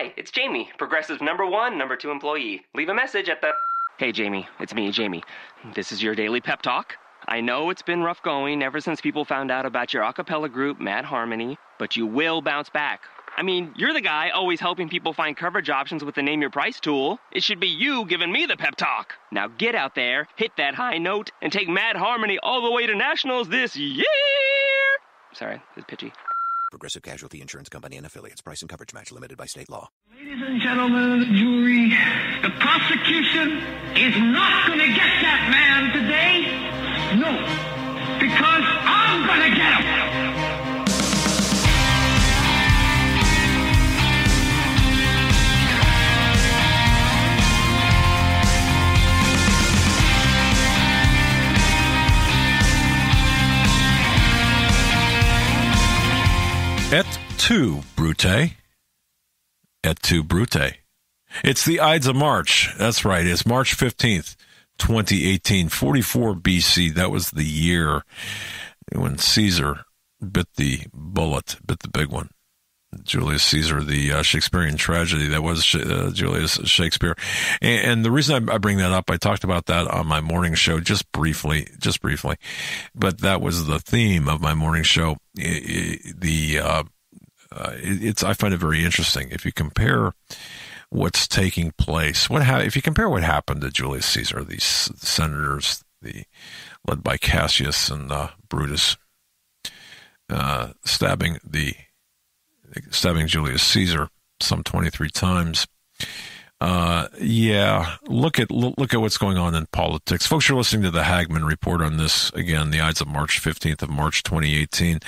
Hi, it's Jamie, Progressive #1, #2 employee. Leave a message at the... Hey, Jamie, it's me, Jamie. This is your daily pep talk. I know it's been rough going ever since people found out about your a cappella group, Mad Harmony, but you will bounce back. I mean, you're the guy always helping people find coverage options with the Name Your Price tool. It should be you giving me the pep talk. Now get out there, hit that high note, and take Mad Harmony all the way to nationals this year! Sorry, it's pitchy. Progressive Casualty Insurance Company and Affiliates. Price and coverage match limited by state law. Ladies and gentlemen of the jury, the prosecution is not going to get that man today. No, because I'm going to get him. Et tu, Brute. Et tu, Brute. It's the Ides of March. That's right. It's March 15th, 2018, 44 BC. That was the year when Caesar bit the bullet, bit the big one. Julius Caesar, the Shakespearean tragedy that was Julius Shakespeare. And the reason I bring that up, I talked about that on my morning show just briefly, but that was the theme of my morning show. I find it very interesting. If you compare what's taking place, if you compare what happened to Julius Caesar, these senators, led by Cassius and Brutus, stabbing Julius Caesar some 23 times. Look at what's going on in politics. Folks, you're listening to the Hagmann Report on this, again, the Ides of March 15th of March 2018.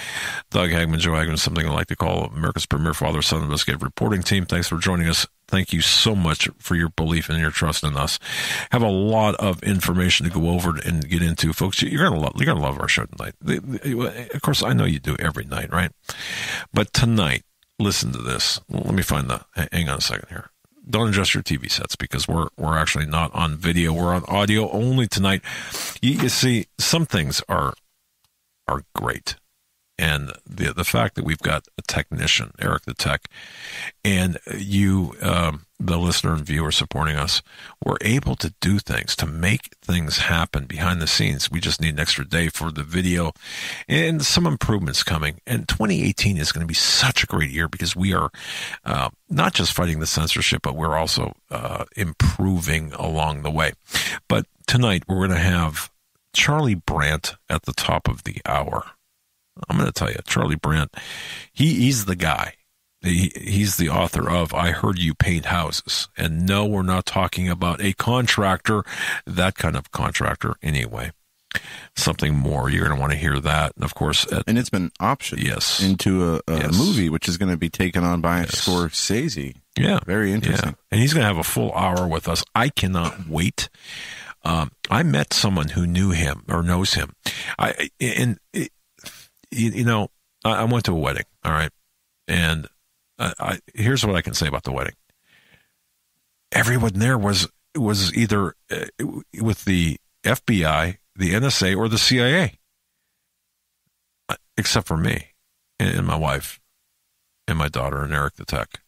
Doug Hagmann, Joe Hagmann, something I like to call America's premier father-son investigative reporting team. Thanks for joining us. Thank you so much for your belief and your trust in us. Have a lot of information to go over and get into, folks. You're gonna love our show tonight. Of course, I know you do every night, right? But tonight, listen to this. Let me find hang on a second here. Don't adjust your TV sets because we're actually not on video. We're on audio only tonight. You see, some things are great. And the fact that we've got a technician, Eric the Tech, and you, the listener and viewer supporting us, we're able to do things, to make things happen behind the scenes. We just need an extra day for the video and some improvements coming. And 2018 is going to be such a great year because we are not just fighting the censorship, but we're also improving along the way. But tonight we're going to have Charlie Brandt at the top of the hour. I'm going to tell you, Charlie Brandt, he's the guy. He's the author of I Heard You Paint Houses. And no, we're not talking about a contractor, that kind of contractor anyway. Something more. You're going to want to hear that. And of course, and it's been optioned into a movie, which is going to be taken on by Scorsese. Yeah. Very interesting. Yeah. And he's going to have a full hour with us. I cannot wait. I met someone who knew him or knows him. I went to a wedding, all right? And here's what I can say about the wedding. Everyone there was either with the FBI, the NSA, or the CIA, except for me and my wife and my daughter and Eric the Tech.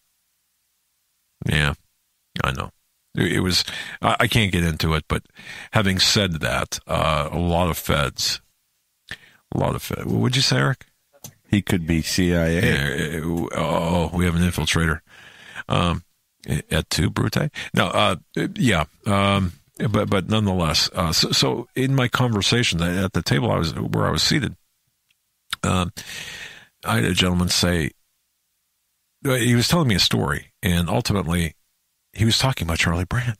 Yeah, I know. It was, I can't get into it, but having said that, a lot of feds. What would you say, Eric? He could be CIA. We have an infiltrator. Et tu, Brute? No, but nonetheless. So in my conversation at the table where I was seated, I had a gentleman say, he was telling me a story, and ultimately he was talking about Charlie Brandt.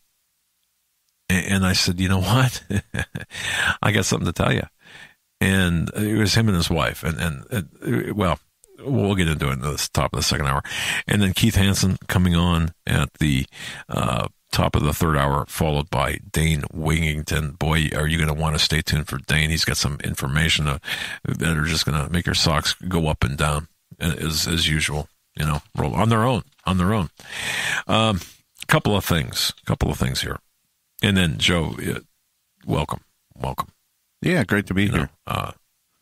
And I said, you know what? I got something to tell you. And it was him and his wife. And we'll get into it in the top of the second hour. And then Keith Hansen coming on at the top of the third hour, followed by Dane Wigington. Boy, are you going to want to stay tuned for Dane. He's got some information that are just going to make your socks go up and down as usual, roll on their own. Couple of things here. And then Joe, welcome. Yeah, great to be here.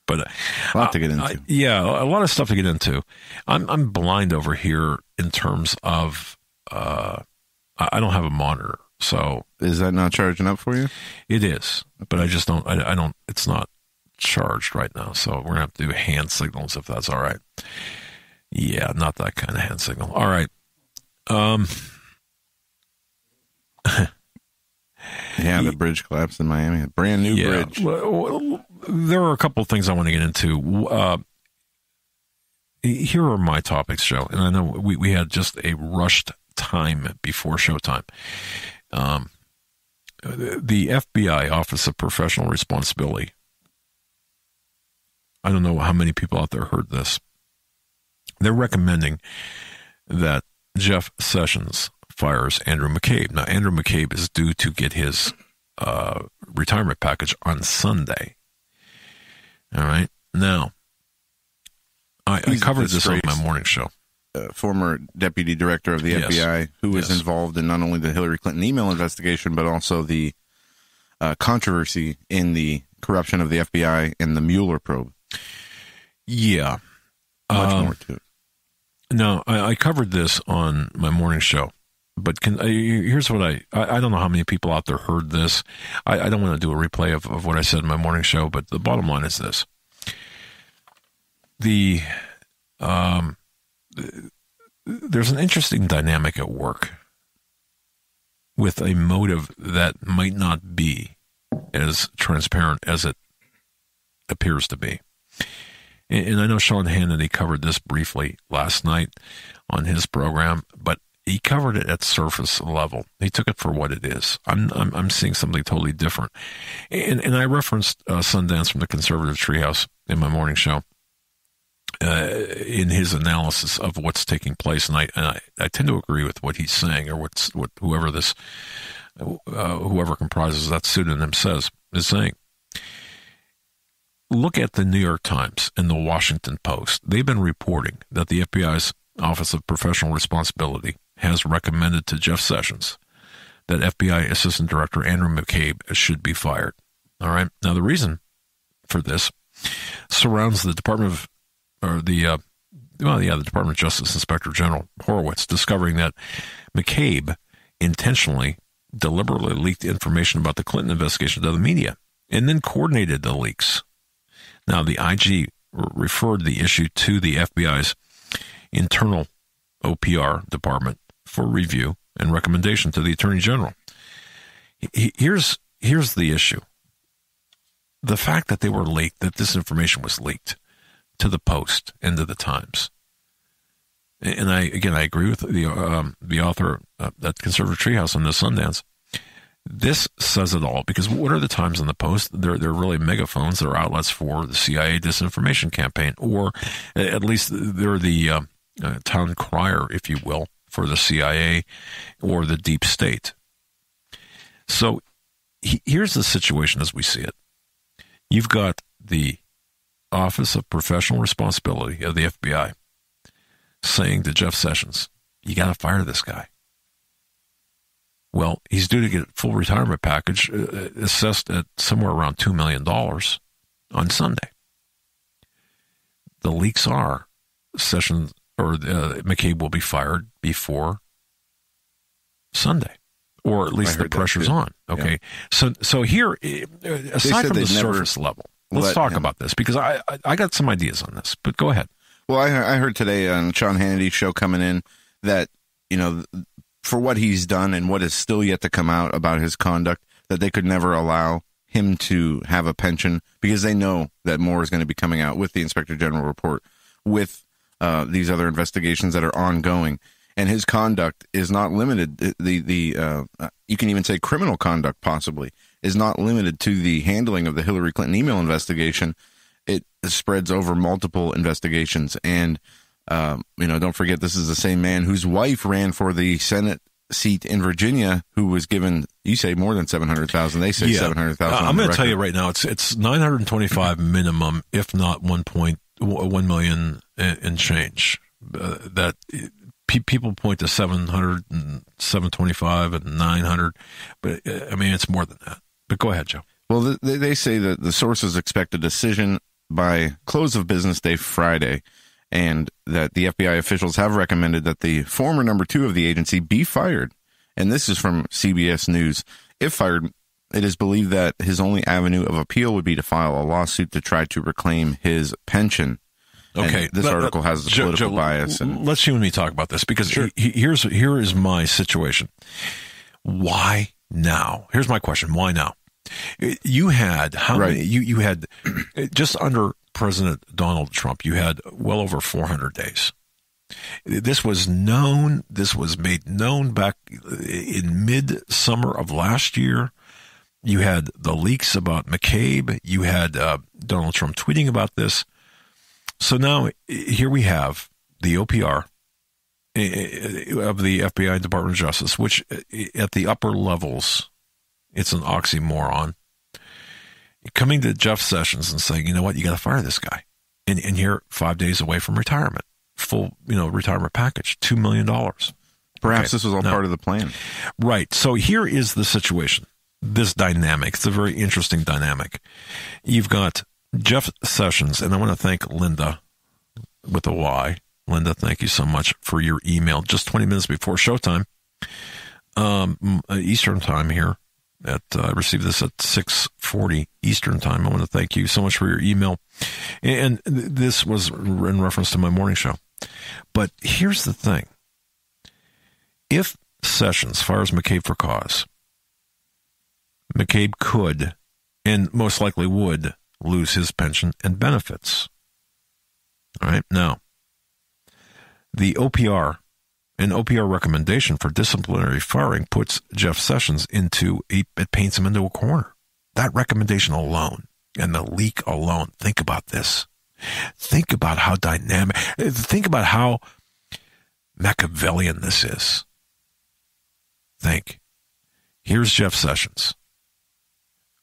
But a lot to get into. A lot of stuff to get into. I'm blind over here in terms of I don't have a monitor. So is that not charging up for you? It is, but I just don't. I don't. It's not charged right now. So we're gonna have to do hand signals if that's all right. Yeah, not that kind of hand signal. All right. Yeah, the bridge collapsed in Miami. A brand new bridge. Well, there are a couple of things I want to get into. Here are my topics, Joe. And I know we had just a rushed time before showtime. The FBI Office of Professional Responsibility. I don't know how many people out there heard this. They're recommending that Jeff Sessions fires Andrew McCabe. Now, Andrew McCabe is due to get his retirement package on Sunday. All right. Now, I covered this on my morning show. Former deputy director of the FBI, who was involved in not only the Hillary Clinton email investigation, but also the controversy in the corruption of the FBI and the Mueller probe. Yeah. Much more to it. No, I covered this on my morning show, but here's what I don't know how many people out there heard this. I don't want to do a replay of what I said in my morning show, but the bottom line is this. There's an interesting dynamic at work with a motive that might not be as transparent as it appears to be. And I know Sean Hannity covered this briefly last night on his program, but he covered it at surface level. He took it for what it is. I'm seeing something totally different. And I referenced Sundance from the Conservative Treehouse in my morning show in his analysis of what's taking place. And I tend to agree with what he's saying, or whoever comprises that pseudonym is saying. Look at the New York Times and the Washington Post. They've been reporting that the FBI's Office of Professional Responsibility has recommended to Jeff Sessions that FBI Assistant Director Andrew McCabe should be fired. All right. Now, the reason for this surrounds the Department of Justice Inspector General Horowitz discovering that McCabe intentionally, deliberately leaked information about the Clinton investigation to the media and then coordinated the leaks. Now, the IG referred the issue to the FBI's internal OPR department for review and recommendation to the Attorney General. Here's the issue. The fact that that this information was leaked to the Post and to the Times. And I agree with the author at Conservative Treehouse on the Sundance. This says it all, because what are the Times and the Post? They're really megaphones. They're outlets for the CIA disinformation campaign, or at least they're the town crier, if you will, for the CIA or the deep state. So here's the situation as we see it. You've got the Office of Professional Responsibility of the FBI saying to Jeff Sessions, you got to fire this guy. Well, he's due to get a full retirement package assessed at somewhere around $2 million on Sunday. The leaks are Sessions or McCabe will be fired before Sunday, or at least the pressure's on. Okay, yeah. So here, aside from the surface level, let's talk about this, because I got some ideas on this. But go ahead. Well, I heard today on Sean Hannity's show coming in that, for what he's done and what is still yet to come out about his conduct, that they could never allow him to have a pension, because they know that more is going to be coming out with the Inspector General report, with these other investigations that are ongoing. And his conduct is not limited. You can even say criminal conduct possibly is not limited to the handling of the Hillary Clinton email investigation. It spreads over multiple investigations. And don't forget, this is the same man whose wife ran for the Senate seat in Virginia, who was given, you say more than $700,000. They say $700,000. I'm going to tell you right now, it's $925 minimum, if not 1 million and change. That people point to 700 and 725 and 900, but I mean, it's more than that. But go ahead, Joe. Well, they say that the sources expect a decision by close of business day Friday. and that the FBI officials have recommended that the former number 2 of the agency be fired. And this is from CBS News. If fired, it is believed that his only avenue of appeal would be to file a lawsuit to try to reclaim his pension. Okay, and this article has the political bias. And let's you and me talk about this, because Sure. here is my situation. Why now? Here's my question. Why now? You had how Right. many? You had just under President Donald Trump. You had well over 400 days. This was known. This was made known back in mid-summer of last year. You had the leaks about McCabe. You had Donald Trump tweeting about this. So now here we have the OPR of the FBI Department of Justice, which at the upper levels, it's an oxymoron, coming to Jeff Sessions and saying, you know what, you got to fire this guy. And you're 5 days away from retirement, full, retirement package, $2 million. perhaps this was all part of the plan. Right. So here is the situation, this dynamic. It's a very interesting dynamic. You've got Jeff Sessions, and I want to thank Linda with a Y. Linda, thank you so much for your email just 20 minutes before showtime, Eastern time here. I received this at 6:40 Eastern time. I want to thank you so much for your email. And this was in reference to my morning show. But here's the thing. If Sessions fires McCabe for cause, McCabe could, and most likely would, lose his pension and benefits. All right. Now, the OPR, an OPR recommendation for disciplinary firing puts Jeff Sessions it paints him into a corner. That recommendation alone and the leak alone. Think about this. Think about how dynamic, think about how Machiavellian this is. Think. Here's Jeff Sessions.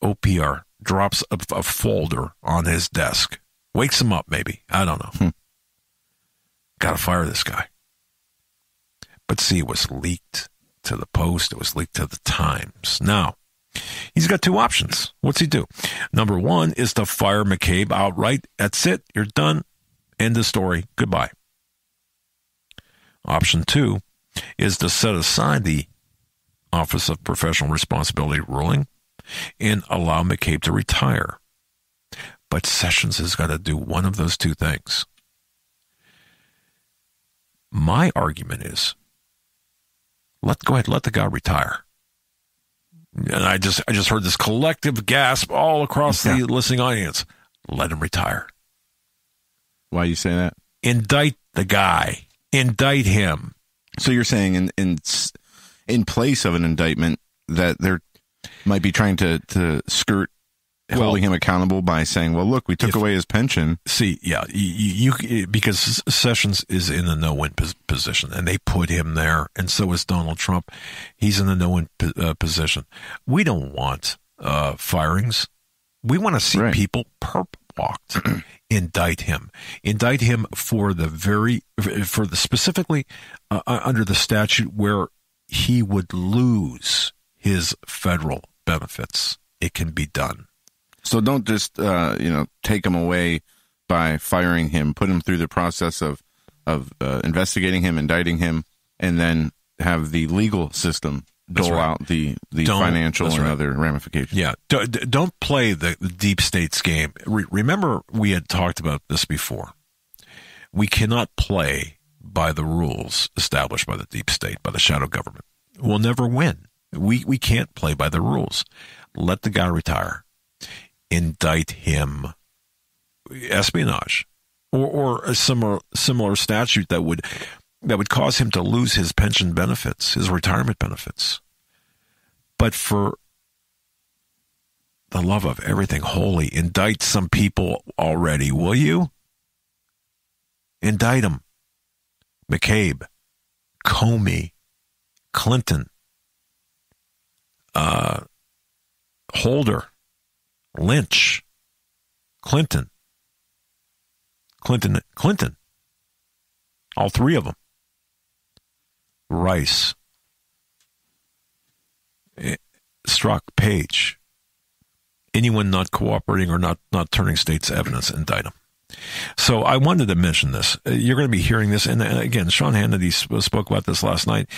OPR drops a folder on his desk. Wakes him up, maybe. I don't know. Got to fire this guy. But see, it was leaked to the Post. It was leaked to the Times. Now, he's got two options. What's he do? Number one is to fire McCabe outright. That's it. You're done. End of story. Goodbye. Option two is to set aside the Office of Professional Responsibility ruling and allow McCabe to retire. But Sessions has got to do one of those two things. My argument is, go ahead, let the guy retire. And I just heard this collective gasp all across the listening audience. Let him retire. Why you say that? Indict the guy. Indict him. So you're saying in place of an indictment that they're might be trying to skirt holding him accountable by saying, well, look, we took away his pension. See, yeah, you because Sessions is in a no-win position, and they put him there, and so is Donald Trump. He's in a no-win position. We don't want firings. We want to see people perp-walked. Indict him. Indict him for the specifically under the statute where he would lose his federal benefits. It can be done. So don't just take him away by firing him. Put him through the process of investigating him, indicting him, and then have the legal system dole out the financial and other ramifications. Yeah, don't play the deep state's game. Remember, we had talked about this before. We cannot play by the rules established by the deep state, by the shadow government. We'll never win. We can't play by the rules. Let the guy retire. Indict him. Espionage, or a similar statute that would cause him to lose his pension benefits, his retirement benefits. But for the love of everything holy, indict some people already, will you? Indict them. McCabe, Comey, Clinton, Holder, Lynch, Clinton, all three of them. Rice, Strzok, Page, anyone not cooperating or not turning state's evidence, indict them. So I wanted to mention this. You're going to be hearing this. And again, Sean Hannity spoke about this last night.